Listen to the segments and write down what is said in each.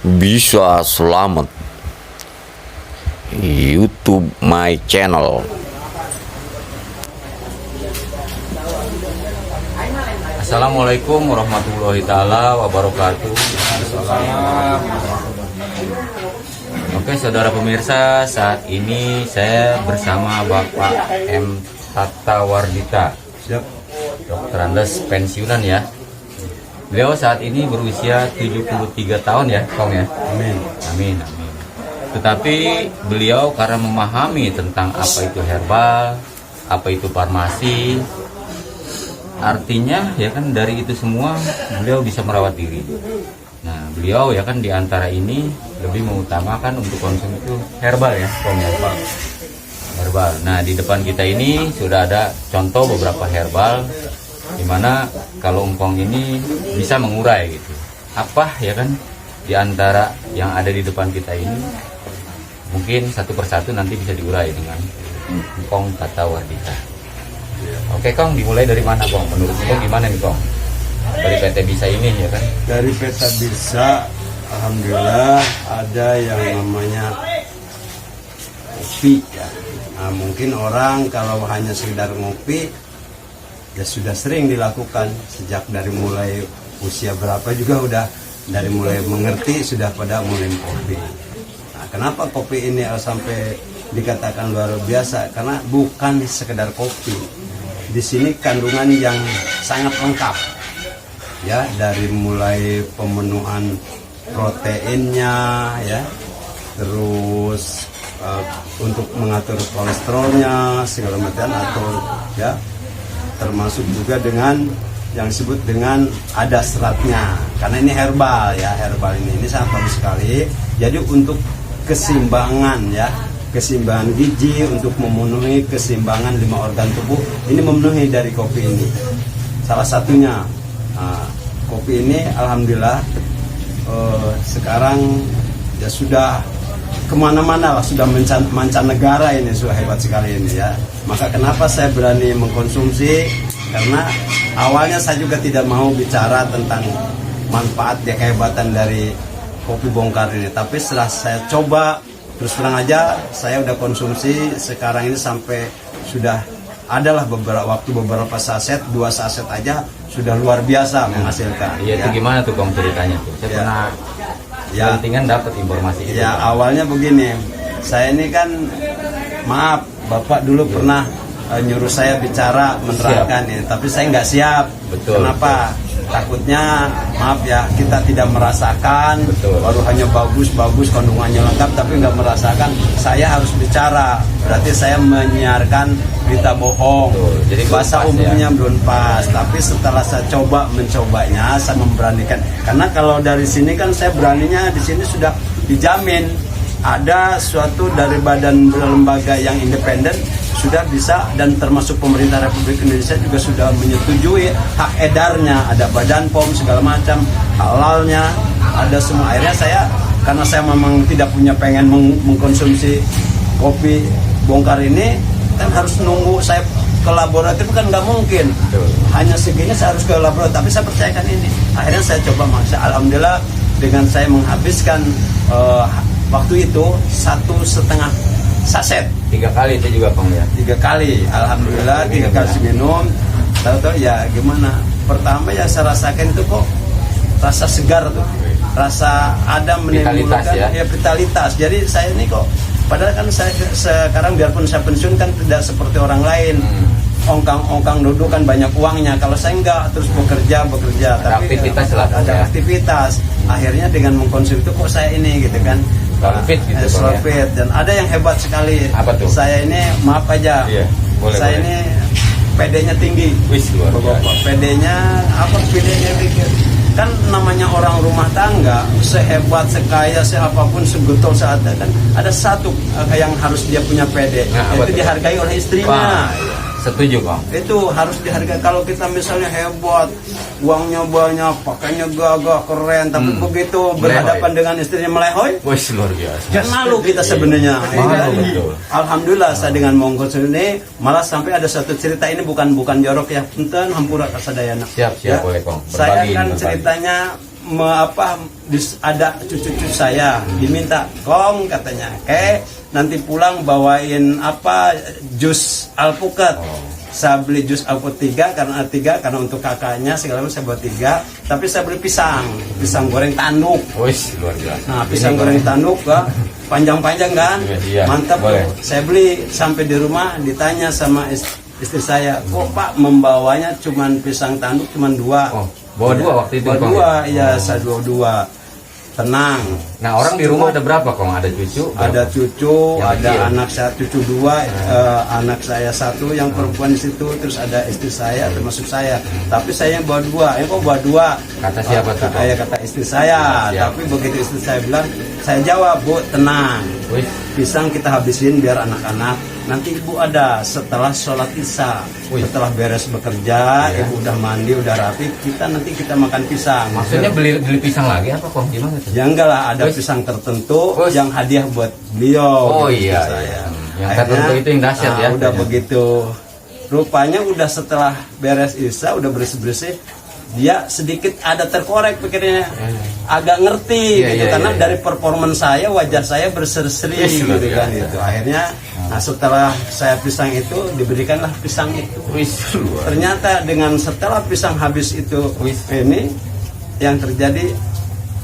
bisa selamat. YouTube my channel. Assalamualaikum warahmatullahi taala wabarakatuh. Oke, saudara pemirsa, saat ini saya bersama Bapak M. Hatta Wardita, dokter Andes pensiunan ya. Beliau saat ini berusia 73 tahun ya, Kong ya. Amin. Amin, amin. Tetapi beliau karena memahami tentang apa itu herbal, apa itu farmasi, artinya ya kan dari itu semua beliau bisa merawat diri. Nah, beliau ya kan diantara ini lebih mengutamakan untuk konsumsi itu herbal ya, Kong ya. Herbal. Nah, di depan kita ini sudah ada contoh beberapa herbal dimana kalau engkong ini bisa mengurai gitu. Apa ya kan di antara yang ada di depan kita ini mungkin satu persatu nanti bisa diurai dengan Engkong Hatta Wardita. Oke Kong, dimulai dari mana Kong? Menurut Kong gimana nih Kong? Dari PT Bisa ini ya kan? Dari PT Bisa, alhamdulillah ada yang namanya kopi ya. Nah, mungkin orang kalau hanya sekedar ngopi ya sudah sering dilakukan sejak dari mulai usia berapa juga udah dari mulai mengerti sudah pada mulai kopi. Nah, kenapa kopi ini sampai dikatakan luar biasa? Karena bukan sekedar kopi. Di sini kandungan yang sangat lengkap. Ya, dari mulai pemenuhan proteinnya ya. Terus untuk mengatur kolesterolnya segala macam atau ya termasuk juga dengan yang disebut dengan ada seratnya karena ini herbal ya, herbal ini sangat bagus sekali. Jadi untuk keseimbangan ya, keseimbangan gizi, untuk memenuhi keseimbangan 5 organ tubuh ini memenuhi dari kopi ini salah satunya. Kopi ini alhamdulillah sekarang ya sudah kemana-mana lah, sudah mancanegara ini, sudah hebat sekali ini ya. Maka kenapa saya berani mengkonsumsi? Karena awalnya saya juga tidak mau bicara tentang manfaat ya, kehebatan dari kopi bongkar ini. Tapi setelah saya coba, terus terang aja saya udah konsumsi sekarang ini sampai sudah adalah beberapa saset, 2 saset aja sudah luar biasa menghasilkan. Iya, ya. itu gimana tuh Kong ceritanya tuh? Saya pernah pelantingan dapat informasi itu. Ya, awalnya begini. Saya ini kan maaf, Bapak dulu pernah nyuruh saya bicara menerangkan ini, tapi saya nggak siap. Betul. Kenapa? Takutnya maaf ya, kita tidak merasakan. Betul. Baru hanya bagus kandungannya lengkap tapi nggak merasakan. Saya harus bicara, berarti saya menyiarkan berita bohong. Betul. Jadi bahasa pas, umumnya ya. belum pas. Tapi setelah saya mencobanya, saya memberanikan. Karena kalau dari sini kan saya beraninya di sini sudah dijamin ada suatu dari badan lembaga yang independen sudah bisa, dan termasuk pemerintah Republik Indonesia juga sudah menyetujui hak edarnya, ada Badan POM segala macam, halalnya ada semua. Akhirnya saya, karena saya memang tidak punya pengen mengkonsumsi kopi bongkar ini, kan harus nunggu saya ke laboratorium kan nggak mungkin. Hanya segini saya harus ke laboratorium, tapi saya percayakan ini. Akhirnya saya coba maksa, alhamdulillah dengan saya menghabiskan waktu itu 1,5 saset. 3 kali itu juga Kong ya? 3 kali, alhamdulillah 3 kali minum. Tahu-tahu ya gimana? Pertama yang saya rasakan itu kok rasa segar tuh, rasa ada menimbulkan vitalitas. Jadi saya ini kok, padahal kan saya sekarang biarpun saya pensiun kan tidak seperti orang lain. Ongkang duduk kan banyak uangnya. Kalau saya enggak, terus bekerja. Ada tapi aktivitas lah. Ada aktivitas. Akhirnya dengan mengkonsumsi itu kok saya ini gitu kan. Fit gitu selalu fit. Dan ada yang hebat sekali. Apa tuh? Saya ini maaf aja. Iya, boleh, saya boleh. Ini PD-nya tinggi. Wis luar biasa. PD-nya apa? PD-nya dikit. Kan namanya orang rumah tangga, sehebat, sekaya, seapapun, segetol saat kan ada satu yang harus dia punya PD. Nah, itu dihargai oleh istrinya. Wah, setuju Kong. Itu harus dihargai. Kalau kita misalnya hebat, uangnya banyak, pakainya gagah, keren, tapi begitu berhadapan dengan istrinya melehoi, Wis luar biasa. kan malu kita sebenarnya. Malu, betul. Alhamdulillah saya dengan mengkonsumsi ini malah sampai ada satu cerita, ini bukan jorok ya, punten hampura kasadayana. Siap, boleh Kong. Saya Berbagi, kan berbagi. ceritanya ada cucu-cucu saya diminta, Kong katanya, nanti pulang bawain jus alpukat. Saya beli jus alpukat 3 karena untuk kakaknya segala macam saya buat 3, tapi saya beli pisang goreng tanduk. Wih, luar biasa. Nah, pisang goreng tanduk panjang-panjang kan, Iya, mantap. boleh. Saya beli sampai di rumah, ditanya sama istri saya, kok Pak membawanya cuman pisang tanduk cuman 2. Oh, bawa 2 waktu itu, Bawa Kong, 2, ya saya 2. Tenang. Nah, orang di rumah ada berapa, Kong? Ada cucu? Ada cucu, Yang ada kecil? anak saya cucu 2, anak saya 1 yang perempuan di situ, terus ada istri saya termasuk saya. Tapi saya yang bawa 2. Kok bawa 2? Kata siapa tuh, Kong? Kata istri saya. Siap. Tapi begitu istri saya bilang, saya jawab, Bu, tenang. Wih, Pisang kita habisin biar anak-anak. Nanti ibu ada setelah sholat isya. Wih. Setelah beres bekerja, Iya. ibu udah mandi, udah rapi, nanti kita makan pisang. maksudnya beli pisang lagi apa, Kong? Gimana tuh? Ya enggak lah, ada Wih. pisang tertentu Wih. yang hadiah buat beliau. Oh gitu, iya, saya. iya. Yang tertentu itu yang dahsyat ya. Udah Iya. begitu. Rupanya udah setelah beres isya, udah bersih-bersih, dia sedikit ada terkorek pikirnya, agak ngerti Iya, gitu, iya, karena iya. dari performance saya, wajah saya berseri-seri Yes, gitu luar kan biasa. gitu. Akhirnya, setelah saya pisang itu, diberikanlah pisang itu. Wih, luar. Ternyata dengan setelah pisang habis itu, Wih. ini yang terjadi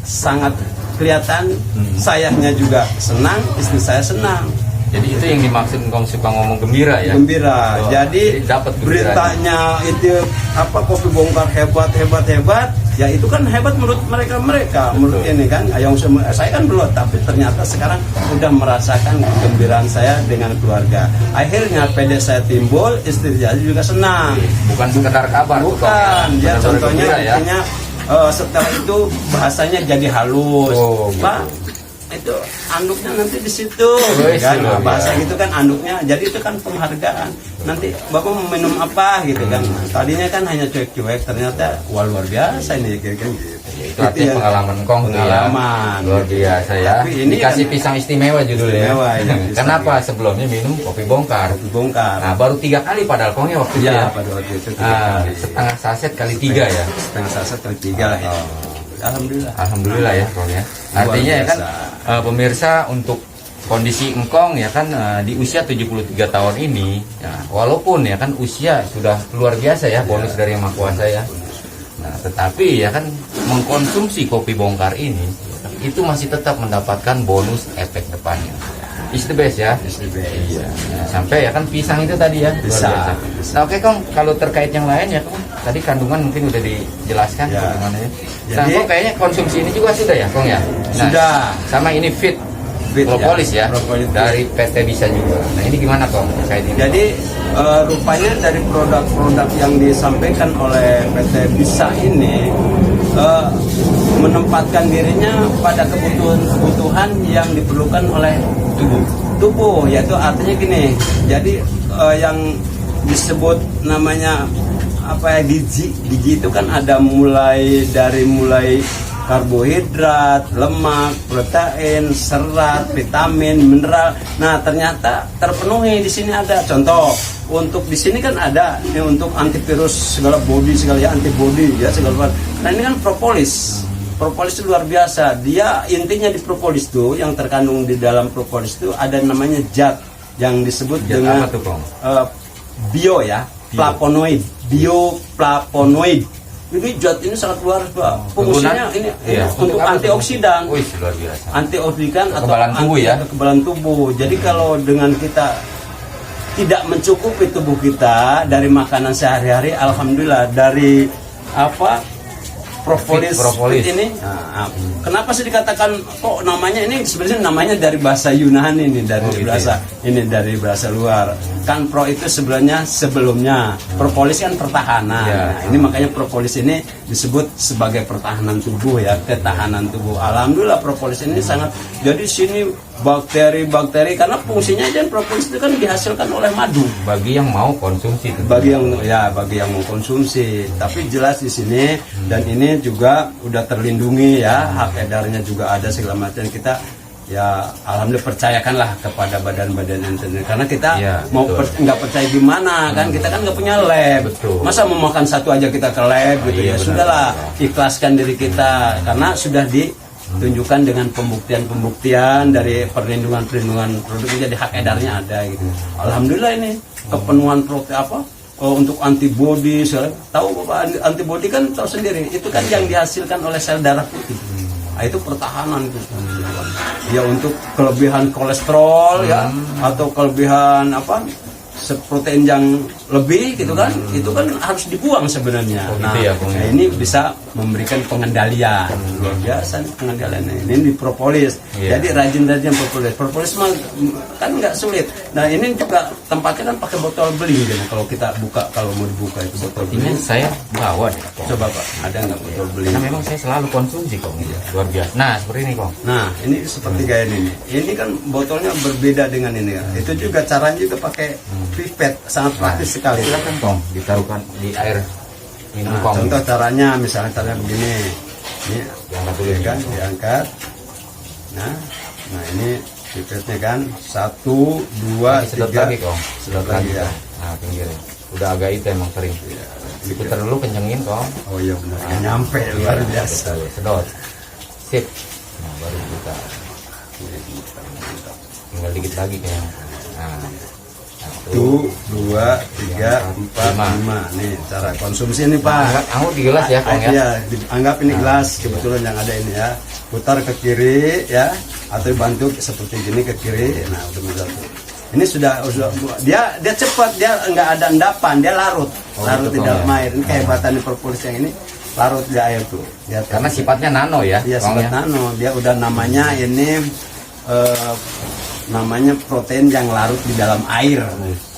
sangat kelihatan, sayanya juga senang, istri saya senang. Jadi itu yang dimaksud Kong suka ngomong gembira ya? Gembira. Oh, Jadi dapat gembiranya. beritanya itu kopi bongkar hebat, ya itu kan hebat menurut mereka menurut ini kan. Saya kan belum, tapi ternyata sekarang udah merasakan kegembiraan saya dengan keluarga. Akhirnya PD saya timbul, istri saya juga senang. Bukan sekedar kabar, tuh, Kong, Bukan, dia Benar-benar contohnya gembira, ya? intinya setelah itu bahasanya jadi halus. Oh, gitu. Pak, itu anduknya nanti di situ, Wih, kan? luar Bahasa biasa. gitu kan anduknya. Jadi itu kan penghargaan. Nanti Bapak mau minum apa gitu kan? Tadinya kan hanya cuek-cuek, ternyata wah luar biasa ini gitu. Itu artinya pengalaman Kong tuh ya. Pengalaman. Luar biasa ya. Tapi ini Dikasih kan- pisang istimewa judulnya. Istimewa, ya, pisang. Kenapa sebelumnya minum kopi bongkar? Dibongkar. Nah, baru 3 kali padahal Kongnya waktu itu Ya, ya. pada waktu itu Ah, setengah saset kali 3 ya. Setengah saset kali 3 lah ya. Alhamdulillah. Alhamdulillah ya Kong ya. Luar Artinya ya kan biasa. pemirsa, untuk kondisi engkong ya kan di usia 73 tahun ini ya, walaupun ya kan usia sudah luar biasa ya, bonus dari Yang Maha Kuasa ya. Nah, tetapi ya kan mengkonsumsi kopi bongkar ini itu masih tetap mendapatkan bonus efek depannya. Is the best ya. Is the best. Iya. Nah, sampai ya kan pisang itu tadi ya. Luar Pisang. biasa. Nah, oke Kong, kalau terkait yang lain ya Kong, tadi kandungan mungkin udah dijelaskan Ya. bagaimana ya. Jadi- Nah, Kong kayaknya konsumsi ini juga sudah ya Kong ya. Nah, Sudah. Sama ini fit Fit, propolis ya, Propolis. dari PT Bisa juga. Nah ini gimana Kong terkait ini? Jadi rupanya dari produk-produk yang disampaikan oleh PT Bisa ini menempatkan dirinya pada kebutuhan yang diperlukan oleh tubuh, yaitu artinya gini. Jadi yang disebut namanya gizi itu kan ada mulai karbohidrat, lemak, protein, serat, vitamin, mineral. Nah, ternyata terpenuhi di sini ada. Contoh, untuk di sini kan ada ini untuk antivirus segala ya, antibody ya segala macam. Nah, ini kan propolis. Propolis itu luar biasa. Dia intinya di propolis itu, yang terkandung di dalam propolis itu ada namanya zat yang disebut Zat dengan apa tuh, Kong? bio ya, flavonoid, bioflavonoid. Ini zat ini sangat luar biasa. Fungsinya ini Iya. untuk apa tuh? antioksidan. Wih, luar biasa. Antioksidan atau Kekebalan tubuh ya? kekebalan tubuh. Jadi kalau dengan kita tidak mencukupi tubuh kita dari makanan sehari-hari, alhamdulillah dari propolis ini. Nah, kenapa sih dikatakan kok namanya ini, sebenarnya namanya dari bahasa Yunani ini, dari Oh, gitu bahasa ini dari bahasa luar. Kan pro itu sebenarnya sebelumnya propolis kan pertahanan. Ya. Nah, ini makanya propolis ini disebut sebagai pertahanan tubuh ya, ketahanan tubuh. Alhamdulillah propolis ini sangat, jadi sini bakteri karena fungsinya aja propolis itu kan dihasilkan oleh madu. Bagi yang mau konsumsi tentunya. Bagi yang mau konsumsi, tapi jelas di sini dan ini juga udah terlindungi ya, hak edarnya juga ada segala macam. Kita ya alhamdulillah percayakanlah kepada badan-badan internet, karena kita Iya, mau betul. nggak percaya gimana kan, kita kan nggak punya lab. Betul. Masa mau makan satu aja kita ke lab gitu iya, ya, benar, sudahlah benar. ikhlaskan diri kita, karena sudah ditunjukkan dengan pembuktian dari perlindungan produk, jadi hak edarnya ada gitu. Alhamdulillah ini kepenuhan untuk antibodi, tahu Bapak, antibodi kan tahu sendiri, itu kan yang dihasilkan oleh sel darah putih. Nah, itu pertahanan itu. Ya untuk kelebihan kolesterol ya, atau kelebihan protein yang lebih gitu kan, itu kan harus dibuang sebenarnya. Oh, gitu Nah, ya, Bung, ya. ini bisa memberikan pengendalian luar biasa nih pengendaliannya. Ini di propolis. Iya. Jadi rajin-rajin propolis. Propolis mah kan nggak sulit. Nah, ini juga tempatnya kan pakai botol beling gitu. Kalau kita buka, kalau mau dibuka itu botol Ini beling. saya bawa deh, Kong. Coba Pak, ada nggak botol beling? Karena memang saya selalu konsumsi, Kong. Luar biasa. Nah, seperti ini, Kong. Nah, ini seperti kayak ini. Ini kan botolnya berbeda dengan ini ya. Itu juga caranya juga pakai pipet, sangat praktis sekali. Silakan, Kong, ditaruhkan di air minum, Nah, Kong. contoh caranya, misalnya caranya begini. Ini Diangkat dulu, ya ya. kan, diangkat. Nah ini pipetnya kan 1, 2, Sedot 3. lagi, Kong. Sedot lagi ya. ya. Nah, pinggirnya. Udah agak itu emang kering. Diputar dulu, kencengin, Kong. Oh iya benar, nggak nyampe luar biasa. Betul, sedot. Sip. Nah, baru kita tinggal dikit lagi kayaknya. Nah, 1, 2, 3, 4, 5. Nih cara konsumsi ini Pak. Anggur di gelas ya, Kong ya. Iya, anggap ini gelas kebetulan yang ada ini ya. Putar ke kiri ya, atau bantu seperti gini ke kiri. Nah, udah satu. Ini sudah dia cepat, dia nggak ada endapan, dia larut gitu, di Kong, dalam ya. air. Ini propolis propolis yang ini larut di air tuh. Dia Karena sifatnya nano ya, Iya, Kong, sifat ya. nano. Dia udah namanya ini namanya protein yang larut di dalam air.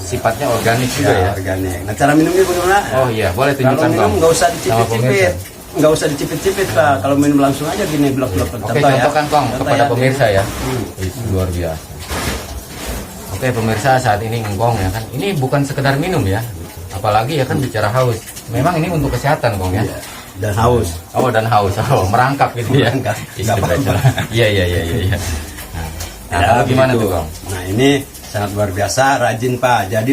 Sifatnya organik juga ya. Organik. Nah, cara minumnya bagaimana? Oh iya, boleh Kalau tunjukkan, minum Kong. nggak usah Sama dicipit-cipit, pemirsa. nggak usah dicipit-cipit Pak. Kalau minum langsung aja gini blok-blok. Oke, contohkan, Kong, Contoh kepada ya. pemirsa ya. Luar biasa. Oke, pemirsa, saat ini Ngkong ya kan. Ini bukan sekedar minum ya. Apalagi ya kan bicara haus. Memang ini untuk kesehatan, Kong ya. Iya. Dan haus. Oh, dan haus. Oh, merangkap gitu ya. Merangkap. Iya, Nggak apa-apa. Iya. Nah, lalu gimana gitu. tuh, Kong? Nah, ini sangat luar biasa, rajin Pak. Jadi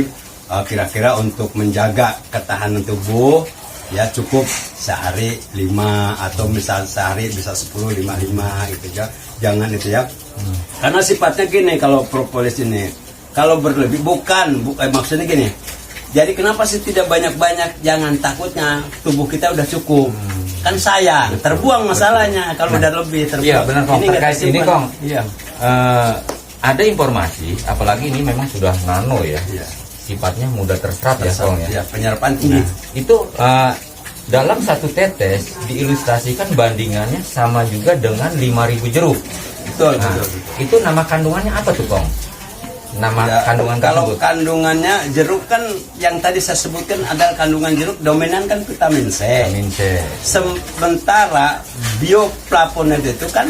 kira-kira untuk menjaga ketahanan tubuh ya cukup sehari 5 atau misal sehari bisa 10, 5 gitu ya. Jangan itu ya. Karena sifatnya gini kalau propolis ini, kalau berlebih maksudnya gini. Jadi kenapa sih tidak banyak-banyak? Jangan, takutnya tubuh kita udah cukup. Kan sayang, terbuang masalahnya kalau udah lebih terbuang. Iya, benar, Kong. nggak Terkait ini, tersimpan. Kong. Iya. Ada informasi, apalagi ini memang sudah nano ya. Iya. Sifatnya mudah terserap ya, Kong ya. Iya, penyerapan tinggi. Nah, itu dalam satu tetes diilustrasikan bandingannya sama juga dengan 5.000 jeruk. Betul, Nah, betul. itu nama kandungannya apa tuh, Kong? Nama Ya, kandungan kalau tersebut. kandungannya jeruk kan yang tadi saya sebutkan ada kandungan jeruk dominan kan vitamin C. Vitamin C. Sementara bioflavonoid itu kan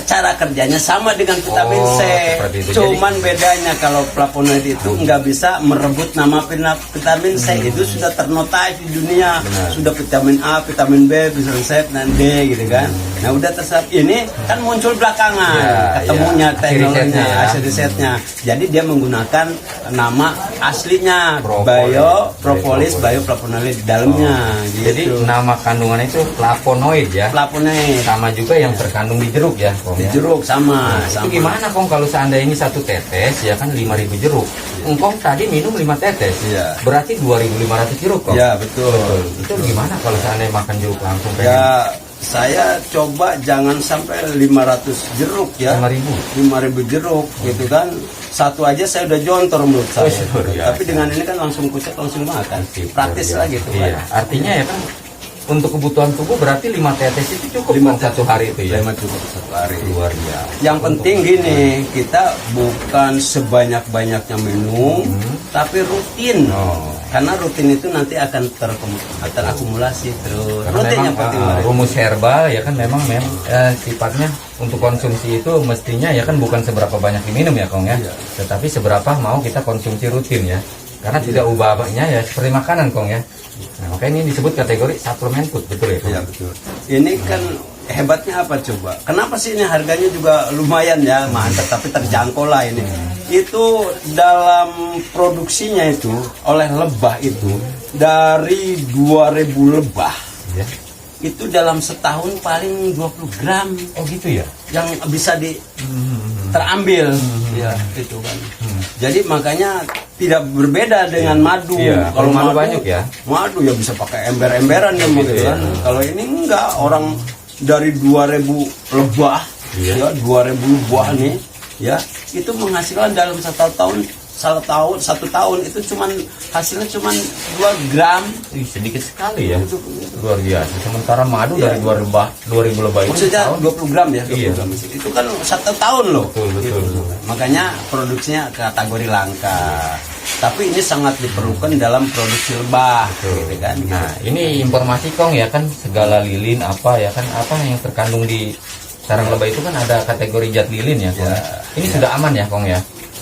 cara kerjanya sama dengan vitamin Oh, C. seperti itu. Cuman bedanya kalau flavonoid itu nggak bisa merebut nama vitamin C. Itu sudah ternotis di dunia. Benar. Sudah vitamin A, vitamin B, vitamin C, dan D gitu kan. Nah udah terserap ini kan muncul belakangan Ya, ketemunya ya. teknologinya, Hasil hasil risetnya. Jadi dia menggunakan nama aslinya Propolis. bioflavonoid di dalamnya. Gitu. Jadi nama kandungan itu flavonoid ya. flavonoid Sama juga yang terkandung di jeruk ya, Kong. di ya? jeruk sama. Itu gimana, Kong, kalau seandainya ini satu tetes ya kan 5.000 jeruk. Engkong tadi minum 5 tetes. Iya. Berarti 2.500 jeruk, Kong. Ya betul. Itu gimana kalau seandainya makan jeruk langsung pengen Ya saya coba jangan sampai 500 jeruk ya. 5.000. 5.000 jeruk gitu kan. Satu aja saya udah jontor menurut saya. luar biasa. Tapi dengan ini kan langsung kucek langsung makan. Praktis lah gitu kan. Iya. Artinya ya kan untuk kebutuhan tubuh berarti 5 tetes itu cukup, Lima Kong, satu hari itu ya. Lima cukup satu hari. Luar biasa. Yang penting gini, kita bukan sebanyak-banyaknya minum, tapi rutin. Oh. Karena rutin itu nanti akan terakumulasi terus. Karena Rutin memang yang penting. Mari. rumus herbal ya kan memang sifatnya untuk konsumsi itu mestinya ya kan bukan seberapa banyak diminum ya, Kong ya. Iya. Tetapi seberapa mau kita konsumsi rutin ya. Karena tidak ubah-ubahnya ya seperti makanan, Kong ya. Nah, makanya ini disebut kategori suplemen food, betul ya, Kong? Iya betul. Ini kan hebatnya apa coba? Kenapa sih ini harganya juga lumayan ya, mahal tapi terjangkau lah ini. Itu dalam produksinya itu oleh lebah itu dari 2000 lebah Ya. itu dalam setahun paling 20 gram Oh gitu ya. yang bisa terambil ya itu kan. Jadi makanya tidak berbeda dengan madu. Iya, kalau madu banyak ya. Madu ya bisa pakai ember-emberan kan gitu kan. Kalau ini enggak, orang dari 2000 lebah Iya. ya 2000 lebah nih ya itu menghasilkan dalam satu tahun itu cuman hasilnya cuman 2 gram. Ih, sedikit sekali ya. Luar biasa. Sementara madu dari 2000 lebah itu Maksudnya setahun. 20 gram ya, 20 Iya. gram. Itu kan 1 tahun loh. Betul. Makanya produksinya kategori langka. Tapi ini sangat diperlukan dalam produksi lebah, gitu kan. Nah, ini informasi Kong ya kan, segala lilin apa ya kan, apa yang terkandung di sarang lebah itu kan ada kategori zat lilin ya Kong. Ya, Ini sudah aman ya Kong ya.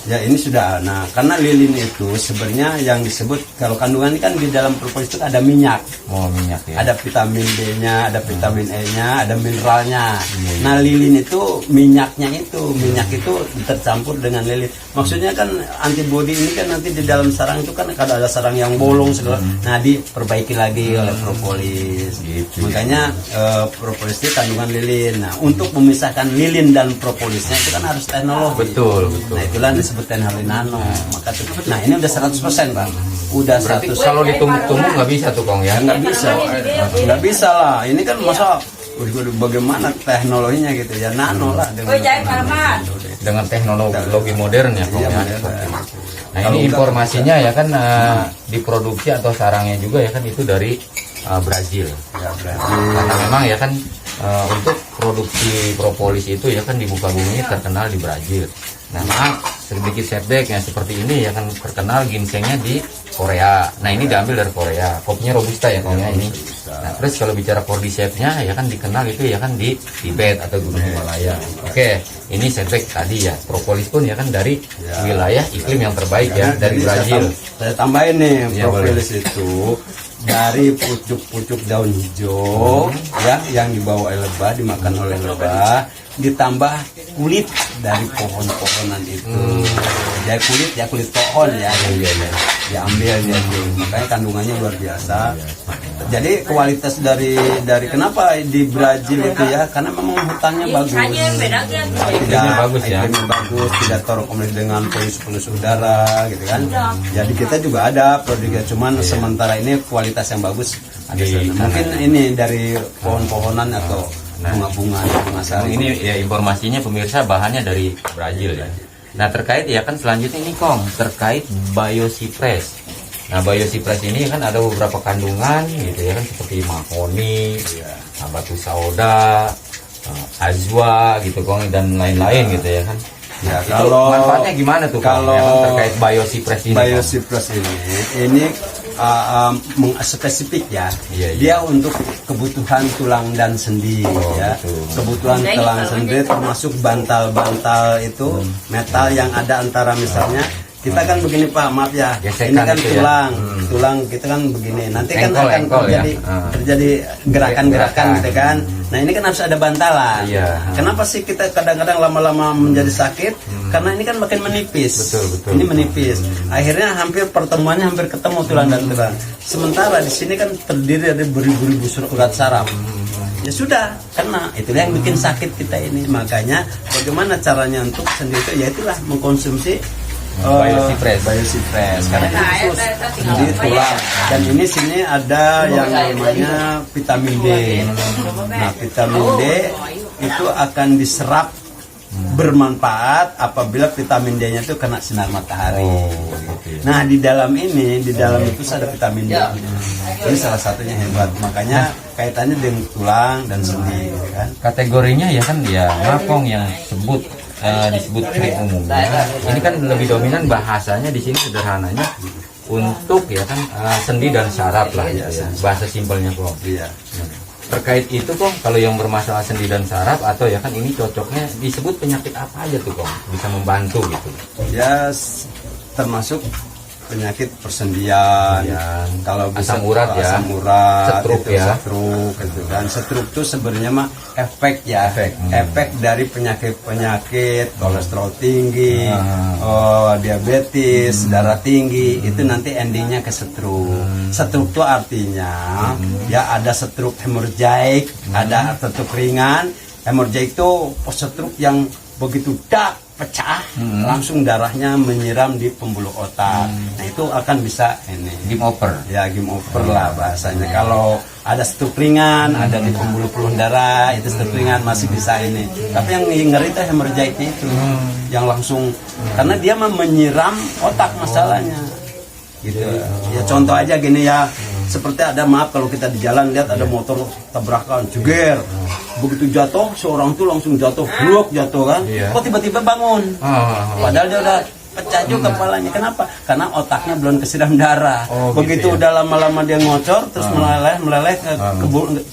Ya ini sudah. Nah, karena lilin itu sebenarnya yang disebut kalau kandungan ini kan di dalam propolis itu ada minyak. Oh, minyak ya. Ada vitamin D-nya, ada vitamin E-nya, ada mineralnya. Nah, lilin itu minyak itu tercampur dengan lilin. Maksudnya kan antibodi ini kan nanti di dalam sarang itu kan kalau ada sarang yang bolong segala, nah diperbaiki lagi oleh propolis. Gitu. Makanya propolis itu kandungan lilin. Nah, untuk memisahkan lilin dan propolisnya itu kan harus teknologi. Betul. Nah, itulah yang disebut teknologi nano. Maka nah ini udah 100%, Bang. Udah Berarti 100%. kalau ditumbuk-tumbuk nggak bisa tuh Kong ya. Nggak bisa lah. Ini kan masa bagaimana teknologinya gitu ya, nano lah Dengan teknologi modern ya Kong Iya, ya. modern. Nah, ini informasinya ya kan diproduksi atau sarangnya juga ya kan itu dari Brazil. Ya, berarti Karena memang ya kan untuk produksi propolis itu ya kan di muka bumi terkenal di Brazil. Nah, maaf sedikit setback ya seperti ini ya kan, terkenal ginsengnya di Korea. Nah, ini diambil dari Korea. Kopinya robusta ya Kong ya ini. Nah, terus kalau bicara cordyceps-nya ya kan dikenal itu ya kan di Tibet atau Gunung Himalaya. Oke, ini setback tadi ya. Propolis pun ya kan dari wilayah iklim yang terbaik ya dari Jadi Brazil. saya tambahin nih, Iya, propolis itu dari pucuk-pucuk daun hijau ya yang dibawa oleh lebah, dimakan oleh lebah, ditambah kulit dari pohon-pohonan itu. Ya kulit pohon ya. Diambil dia tuh. Makanya kandungannya luar biasa. Jadi kualitas dari kenapa di Brazil itu ya, karena memang hutannya bagus. Iklimnya bagus ya. Iklimnya bagus, tidak terkomunikasi dengan polusi udara gitu kan. Jadi kita juga ada produk, cuman sementara ini kualitas yang bagus ada Di sana. sana. Mungkin ini dari pohon-pohonan atau bunga-bunga Nah, sari. ini ya informasinya pemirsa, bahannya dari Brazil ya. Nah, terkait ya kan selanjutnya ini Kong, terkait biosipres. Nah, biosipres ini kan ada beberapa kandungan gitu ya kan, seperti mahoni, batu sauda, azwa gitu Kong, dan lain-lain gitu ya kan. Ya, Itu kalau manfaatnya gimana tuh Kong, kalau ya kan, terkait biosipres ini Kong? biosipres ini spesifik ya. Iya. Dia untuk kebutuhan tulang dan sendi ya. betul. Kebutuhan tulang sendi termasuk bantal-bantal itu metal yang ada antara misalnya kita kan begini Pak, maaf ya. Gesekan Ini kan itu ya. tulang kita kan begini. Nanti kan Engkol, akan engkol ya. terjadi gerakan-gerakan Gerakan. gitu kan. Nah, ini kan harus ada bantalan. Iya. Kenapa sih kita kadang-kadang lama-lama menjadi sakit? Karena ini kan makin menipis. Betul. Ini menipis. Akhirnya hampir pertemuannya hampir ketemu tulang dan tulang. Sementara di sini kan terdiri dari beribu-ribu urat saraf. Ya sudah, karena itulah yang bikin sakit kita ini. Makanya bagaimana caranya untuk sendiri itu, ya itulah mengkonsumsi biosipres. Karena ini khusus di tulang. Dan ini sini ada yang namanya vitamin D. Nah, vitamin D itu akan diserap bermanfaat apabila vitamin D-nya itu kena sinar matahari. Nah, di dalam itu ada vitamin D. Ini salah satunya hebat. Makanya kaitannya dengan tulang dan sendi, gitu kan. Kategorinya ya kan ya ngapong yang disebut krim umumnya. Ini kan lebih dominan bahasanya di sini, sederhananya untuk ya kan sendi dan saraf lah gitu ya. Bahasa simpelnya kok. Iya. Terkait itu kok, kalau yang bermasalah sendi dan saraf atau ya kan ini cocoknya disebut penyakit apa aja tuh kok bisa membantu gitu. Ya termasuk penyakit persendian, kalau bisa Asam urat ya. asam urat, Stroke itu ya. stroke gitu kan. Stroke itu sebenarnya mah efek ya, efek dari penyakit kolesterol tinggi, diabetes, darah tinggi, itu nanti endingnya ke stroke. Stroke itu artinya ya ada stroke hemorrhagic, ada stroke ringan. Hemorrhagic itu stroke yang begitu pecah, langsung darahnya menyiram di pembuluh otak. Nah itu akan bisa ini Game over. ya game over lah bahasanya. Kalau ada stroke ringan, ada di pembuluh darah, itu stroke ringan masih bisa ini. Tapi yang ngeri itu hemorrhagicnya itu, yang langsung karena dia menyiram otak masalahnya. Gitu. Ya contoh aja gini ya. Seperti ada, maaf kalau kita di jalan lihat ada motor tabrakan, jeger, begitu jatuh seorang tuh langsung jatuh, blok jatuh kan, kok tiba-tiba bangun, padahal dia udah pecah juga kepalanya. Kenapa? Karena otaknya belum kesiram darah. Begitu udah lama-lama dia ngocor, terus meleleh,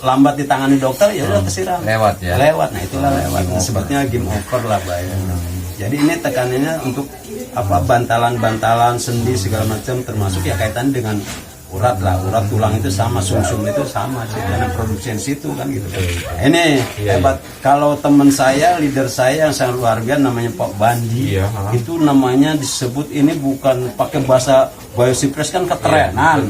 lambat ditangani dokter, ya udah kesiram. Lewat ya. Lewat, nah itulah lewat. Sebetulnya game over lah bahaya. Jadi ini tekanannya untuk apa bantalan-bantalan sendi segala macam, termasuk ya kaitan dengan urat lah, urat tulang itu sama, sumsum itu sama sih, karena produksi situ kan gitu. Ini hebat. Kalau teman saya, leader saya yang sangat luar biasa namanya Pak Bandi, itu namanya disebut ini bukan pakai bahasa biosipres kan keterenan.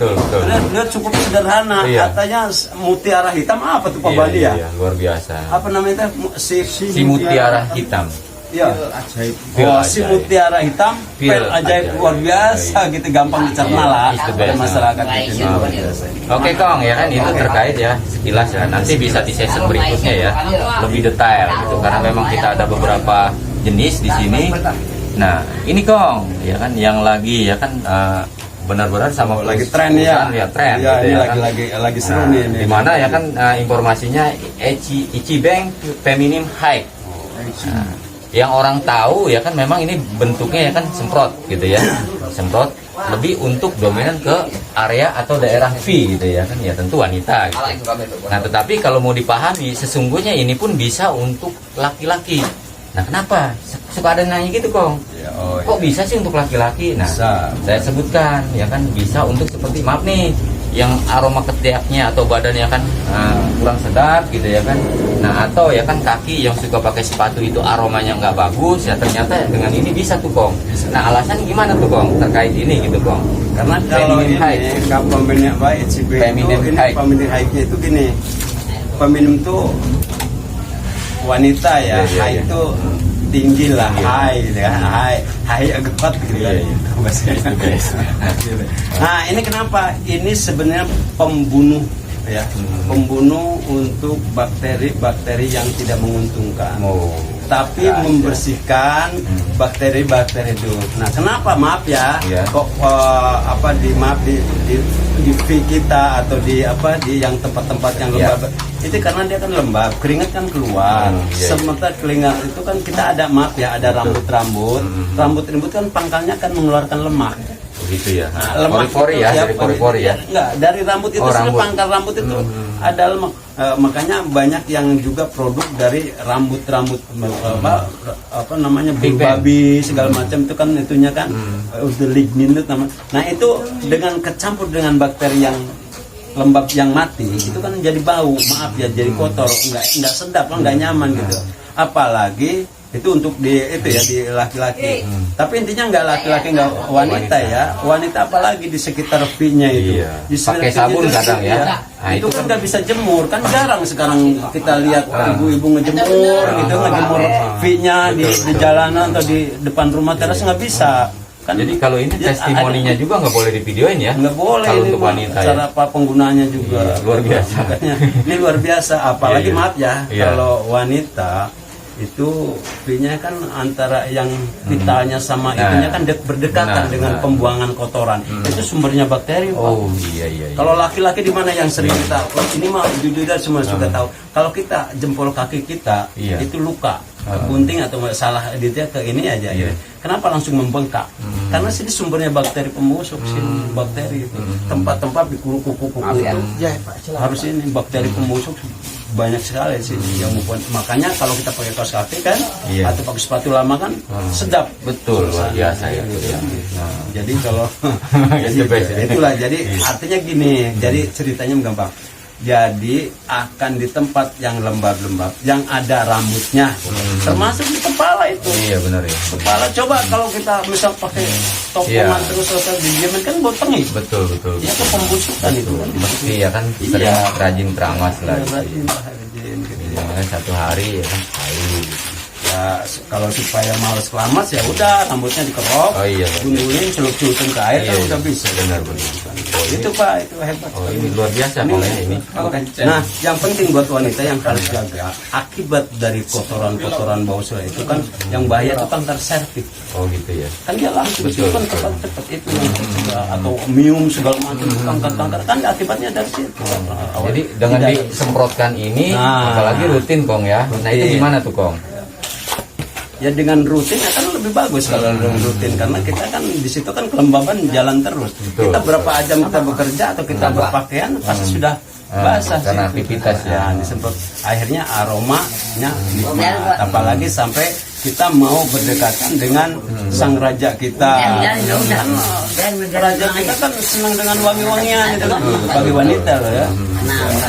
Dia cukup sederhana, katanya mutiara hitam apa tuh Pak Bandi ya? Luar biasa. Apa namanya Si mutiara hitam. Ya, si mutiara hitam, pil ajaib luar biasa gitu, gampang dicerna lah oleh masyarakat gitu. Oke Kong, ya kan itu terkait ya sekilas ya. Nanti bisa di sesi berikutnya ya lebih detail gitu, karena memang kita ada beberapa jenis di sini. Nah ini Kong, ya kan yang lagi ya kan benar-benar sama lagi tren ya, tren ya, gitu ini ya kan. lagi seru nih. Di mana ya kan informasinya Ichibeng Feminim High. Yang orang tahu ya kan memang ini bentuknya ya kan semprot gitu ya, semprot lebih untuk dominan ke area atau daerah V gitu ya kan, ya tentu wanita gitu. Nah tetapi kalau mau dipahami sesungguhnya ini pun bisa untuk laki-laki. Nah kenapa suka ada nanya gitu Kong, kok bisa sih untuk laki-laki? Nah saya sebutkan ya kan bisa untuk seperti maaf nih yang aroma ketiaknya atau badannya kan kurang sedap gitu ya kan. Nah atau ya kan kaki yang suka pakai sepatu itu aromanya nggak bagus ya, ternyata dengan ini bisa tuh Kong. Nah alasan gimana tuh Kong terkait ini gitu Kong? Karena kalau ini feminim high itu gini, feminim tuh wanita ya, high itu tinggi lah, high agak kuat gitu ya. Nah ini kenapa? Ini sebenarnya pembunuh ya, pembunuh untuk bakteri-bakteri yang tidak menguntungkan, tapi membersihkan bakteri-bakteri itu. Nah kenapa maaf ya, kok di V kita atau di yang tempat-tempat yang lembab itu karena dia kan lembab, keringat kan keluar. Sementara keringat itu kan kita ada ada rambut kan pangkalnya kan mengeluarkan lemak. Begitu ya. Lemak pori-pori ya, dari pori-pori ya. Enggak, dari rambut itu pangkal rambut itu ada lemak. Makanya banyak yang juga produk dari rambut bulu babi segala macam itu kan itunya kan udah lignin itu namanya. Nah itu dengan kecampur dengan bakteri yang lembab yang mati itu kan jadi bau, maaf ya, jadi kotor, enggak sedap, enggak nyaman gitu. Apalagi itu untuk di laki-laki. Tapi intinya nggak laki-laki, nggak wanita ya. Wanita apalagi di sekitar V-nya itu. Pakai sabun kadang ya. Nah, itu kan nggak bisa jemur, kan jarang sekarang kita lihat ibu-ibu ngejemur gitu, ngejemur V-nya di jalanan atau di depan rumah teras nggak bisa. Kan, jadi kalau ini testimoninya juga nggak boleh divideoin ya? Nggak boleh. Kalau ini untuk wanita cara apa penggunaannya juga luar biasa. Ini luar biasa. Apalagi maaf ya, kalau wanita itu V-nya kan antara yang vitalnya sama itunya kan berdekatan dengan pembuangan kotoran. Itu sumbernya bakteri, Pak. Iya. Kalau laki-laki di mana yang sering kita, ini mah jujur semua sudah tahu. Kalau kita jempol kaki kita itu luka, bunting atau salah dia ke ini aja. Kenapa langsung membengkak? Karena sini sumbernya bakteri pembusuk, bakteri itu. Tempat-tempat di kuku-kuku itu harus ini bakteri pembusuk banyak sekali sih yang membuat. Makanya kalau kita pakai kaos kaki kan Iya. atau pakai sepatu lama kan sedap. Betul, luar biasa ya. Jadi kalau It's the best, ya. itulah, jadi artinya gini, jadi ceritanya gampang. Jadi akan di tempat yang lembab-lembab, yang ada rambutnya, termasuk di kepala itu. Iya benar ya. Kepala coba kalau kita misal pakai topongan Iya. terus didiamin kan botengnya. Betul. Ya ke pembusukan itu kan. Mesti ya kan sering Iya. rajin keramas lah. Rajin gitu ya. Jangan satu hari ya kan sekali. Ya kalau supaya males kelamas ya udah rambutnya dikerok, Oh, iya. gulungin, celup-celupin ke air kan Iya, udah bisa. benar. Itu Pak, itu hebat. Oh ini luar biasa kalau ya ini. Nah, yang penting buat wanita yang harus jaga akibat dari kotoran-kotoran bau sel itu kan yang bahaya itu kanker serviks. Oh gitu ya. Kan dia langsung Betul, kan betul. cepat itu yang tercegah, atau mium segala macam kanker-kanker kan akibatnya dari situ. Jadi dengan Tidak- disemprotkan ini, Nah. apalagi rutin Kong ya. Nah itu Rutin. gimana tuh Kong? ya dengan rutin akan lebih bagus kalau rutin, karena kita kan di situ kan kelembaban jalan terus. Betul, Kita berapa jam kita bekerja atau kita berpakaian pasti sudah basah karena sih. aktivitas ya. Nah, disemprot akhirnya aromanya nikmat, apalagi sampai kita mau berdekatan dengan sang raja kita. Kan raja kita kan senang dengan wangi-wangian gitu kan, bagi wanita loh ya.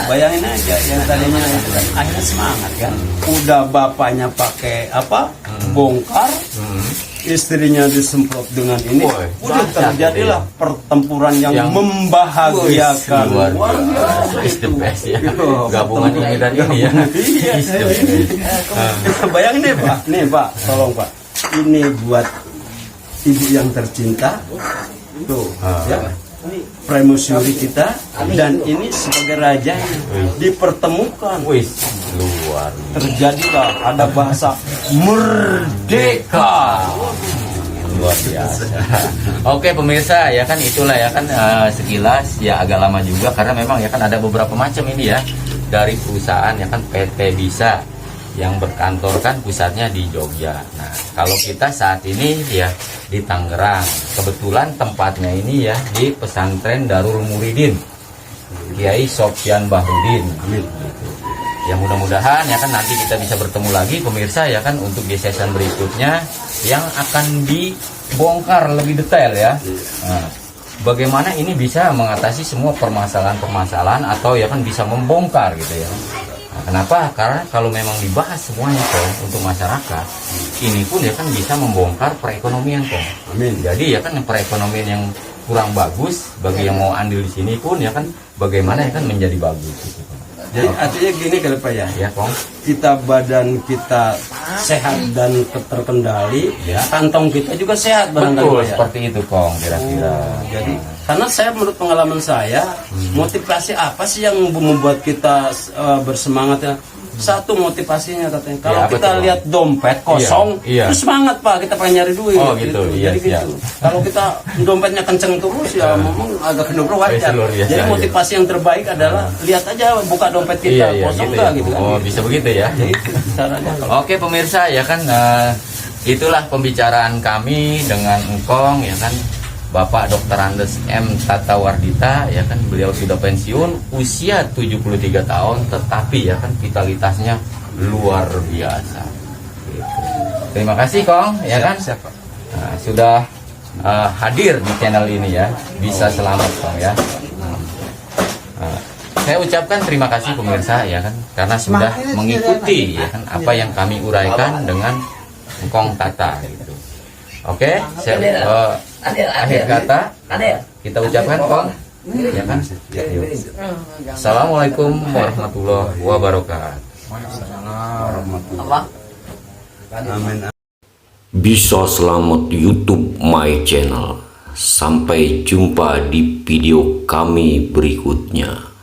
Bayangin aja yang tadinya itu kan akhirnya semangat kan. Udah bapaknya pakai apa? Bongkar. Istrinya disemprot dengan ini, Woy, udah dahsyat terjadilah pertempuran yang Yang- membahagiakan. Luar Luar biasa It's the itu. best ya. Iya, Gabungan ini dan ini ya. Iya, It's the best. bayangin nih Pak, tolong Pak, ini buat ibu yang tercinta, tuh, ya, ini Primusuri kita, dan ini sebagai raja dipertemukan, Wih, luar terjadilah ada bahasa merdeka. luar biasa. Oke pemirsa ya kan itulah ya kan sekilas ya agak lama juga karena memang ya kan ada beberapa macam ini ya dari perusahaan ya kan PT Bisa yang berkantor kan pusatnya di Jogja. Nah kalau kita saat ini ya di Tangerang, kebetulan tempatnya ini ya di pesantren Darul Muridin Kiai Sofyan Bahrudin. Amin. Ya mudah-mudahan ya kan nanti kita bisa bertemu lagi pemirsa ya kan untuk di season berikutnya yang akan dibongkar lebih detail ya. Nah, bagaimana ini bisa mengatasi semua permasalahan-permasalahan atau ya kan bisa membongkar gitu ya. Nah, kenapa? Karena kalau memang dibahas semuanya kok untuk masyarakat, ini pun ya kan bisa membongkar perekonomian kok. Amin. Jadi ya kan perekonomian yang kurang bagus bagi yang mau andil di sini pun ya kan bagaimana ya kan menjadi bagus. Gitu. Jadi artinya gini kali Pak ya, Ya Kong. kita badan kita sehat dan terkendali, Ya. kantong kita juga sehat barangkali Betul Pak ya. seperti itu Kong kira-kira. Jadi karena saya menurut pengalaman saya, motivasi apa sih yang membuat kita bersemangat ya? Satu motivasinya katanya, kalau apa kita tuh, Bang? lihat dompet kosong, Iya. terus semangat Pak, kita pengen nyari duit. Oh, gitu. Iya, Jadi siap. gitu. Kalau kita dompetnya kenceng terus ya, memang agak kendor wajar. luar biasa, Jadi iya. motivasi yang terbaik adalah lihat aja buka dompet kita kosong gitu nggak ya. gitu kan? Oh bisa begitu ya. Jadi itu caranya. Oke pemirsa ya kan itulah pembicaraan kami dengan Engkong ya kan Bapak Dr. Andes M. Tatawardita ya kan beliau sudah pensiun usia 73 tahun tetapi ya kan vitalitasnya luar biasa. Gitu. Terima kasih Kong ya kan Siapa? Nah, sudah hadir di channel ini ya bisa selamat Kong ya. Nah, saya ucapkan terima kasih pemirsa ya kan karena sudah mengikuti ya kan apa yang kami uraikan dengan Engkong Tata gitu. Oke, saya akhir kata kita ucapkan Kong ya kan. Yuk. Assalamualaikum warahmatullahi wabarakatuh. Amin. Bisa selamat YouTube My Channel. Sampai jumpa di video kami berikutnya.